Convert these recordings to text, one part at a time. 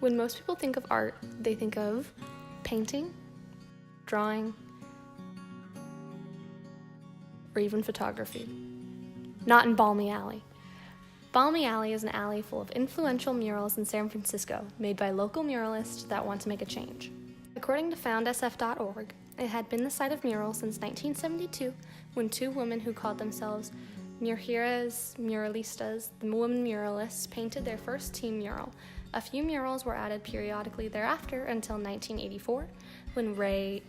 When most people think of art, they think of painting, drawing, or even photography. Not in Balmy Alley. Balmy Alley is an alley full of influential murals in San Francisco made by local muralists that want to make a change. According to foundsf.org, it had been the site of murals since 1972 when two women who called themselves Mujeres Muralistas, the women muralists, painted their first team mural. A few murals were added periodically thereafter until 1984, when Ray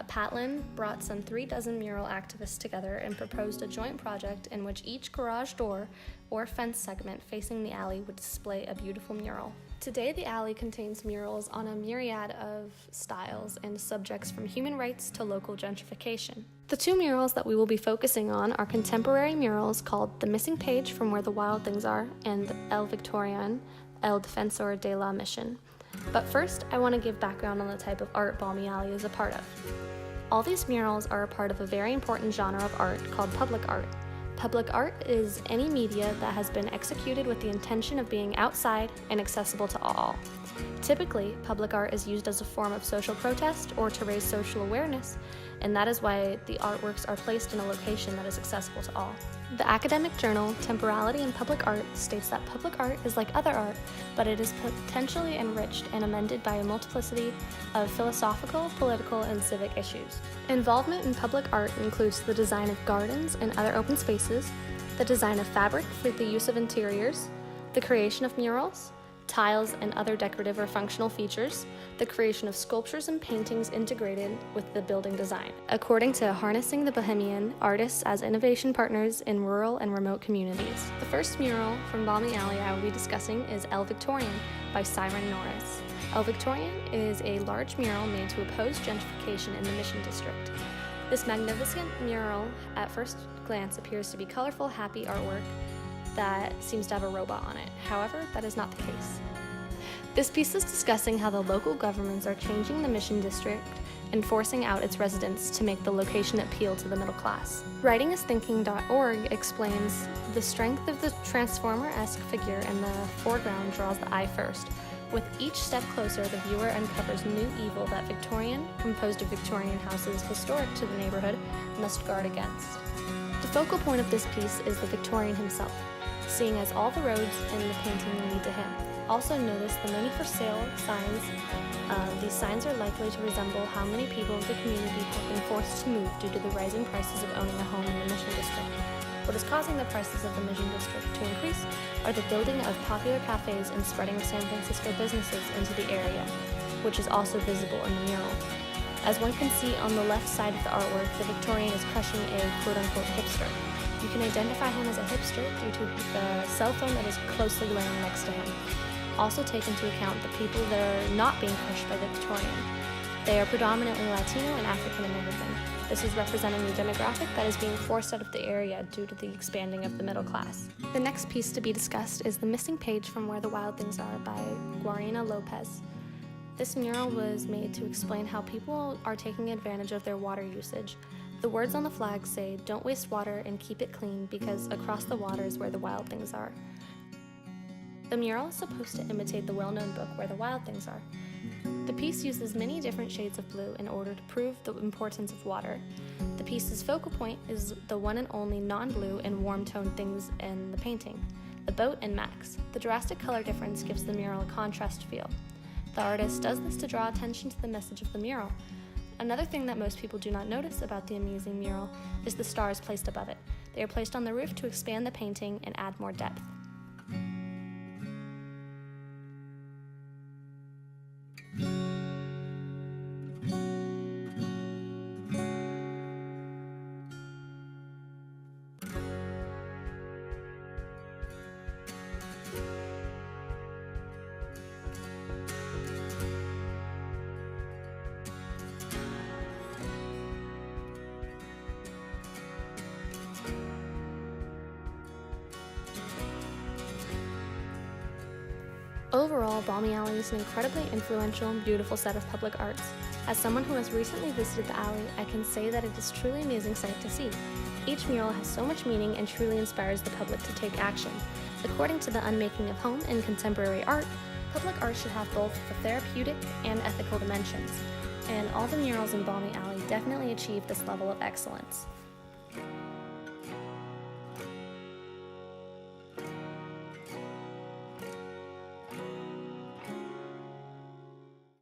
Patlin brought some 36 mural activists together and proposed a joint project in which each garage door or fence segment facing the alley would display a beautiful mural. Today, the alley contains murals on a myriad of styles and subjects from human rights to local gentrification. The two murals that we will be focusing on are contemporary murals called The Missing Page from Where the Wild Things Are and El Victorian, El Defensor de la Mission. But first, I want to give background on the type of art Balmy Alley is a part of. All these murals are a part of a very important genre of art called public art. Public art is any media that has been executed with the intention of being outside and accessible to all. Typically, public art is used as a form of social protest or to raise social awareness, and that is why the artworks are placed in a location that is accessible to all. The academic journal Temporality in Public Art states that public art is like other art, but it is potentially enriched and amended by a multiplicity of philosophical, political, and civic issues. Involvement in public art includes the design of gardens and other open spaces, the design of fabric for the use of interiors, the creation of murals, tiles and other decorative or functional features, the creation of sculptures and paintings integrated with the building design. According to Harnessing the Bohemian, artists as innovation partners in rural and remote communities. The first mural from Balmy Alley I will be discussing is El Victorian by Siren Norris. El Victorian is a large mural made to oppose gentrification in the Mission District. This magnificent mural at first glance appears to be colorful, happy artwork that seems to have a robot on it. However, that is not the case. This piece is discussing how the local governments are changing the Mission District and forcing out its residents to make the location appeal to the middle class. WritingIsThinking.org explains the strength of the Transformer-esque figure in the foreground draws the eye first. With each step closer, the viewer uncovers new evil that Victorian, composed of Victorian houses historic to the neighborhood, must guard against. The focal point of this piece is the Victorian himself, seeing as all the roads in the painting lead to him. Also notice the many for sale signs. These signs are likely to resemble how many people of the community have been forced to move due to the rising prices of owning a home in the Mission District. What is causing the prices of the Mission District to increase are the building of popular cafes and spreading of San Francisco businesses into the area, which is also visible in the mural. As one can see on the left side of the artwork, the Victorian is crushing a quote-unquote hipster. You can identify him as a hipster due to the cell phone that is closely laying next to him. Also take into account the people that are not being crushed by the Victorian. They are predominantly Latino and African American. This is representing the demographic that is being forced out of the area due to the expanding of the middle class. The next piece to be discussed is The Missing Page from Where the Wild Things Are by Guarina Lopez. This mural was made to explain how people are taking advantage of their water usage. The words on the flag say, "Don't waste water and keep it clean because across the water is where the wild things are." The mural is supposed to imitate the well-known book Where the Wild Things Are. The piece uses many different shades of blue in order to prove the importance of water. The piece's focal point is the one and only non-blue and warm-toned things in the painting, the boat and Max. The drastic color difference gives the mural a contrast feel. The artist does this to draw attention to the message of the mural. Another thing that most people do not notice about the amazing mural is the stars placed above it. They are placed on the roof to expand the painting and add more depth. Overall, Balmy Alley is an incredibly influential and beautiful set of public arts. As someone who has recently visited the alley, I can say that it is truly an amazing sight to see. Each mural has so much meaning and truly inspires the public to take action. According to the Unmaking of Home and Contemporary Art, Public art should have both the therapeutic and ethical dimensions, and all the murals in Balmy Alley definitely achieve this level of excellence.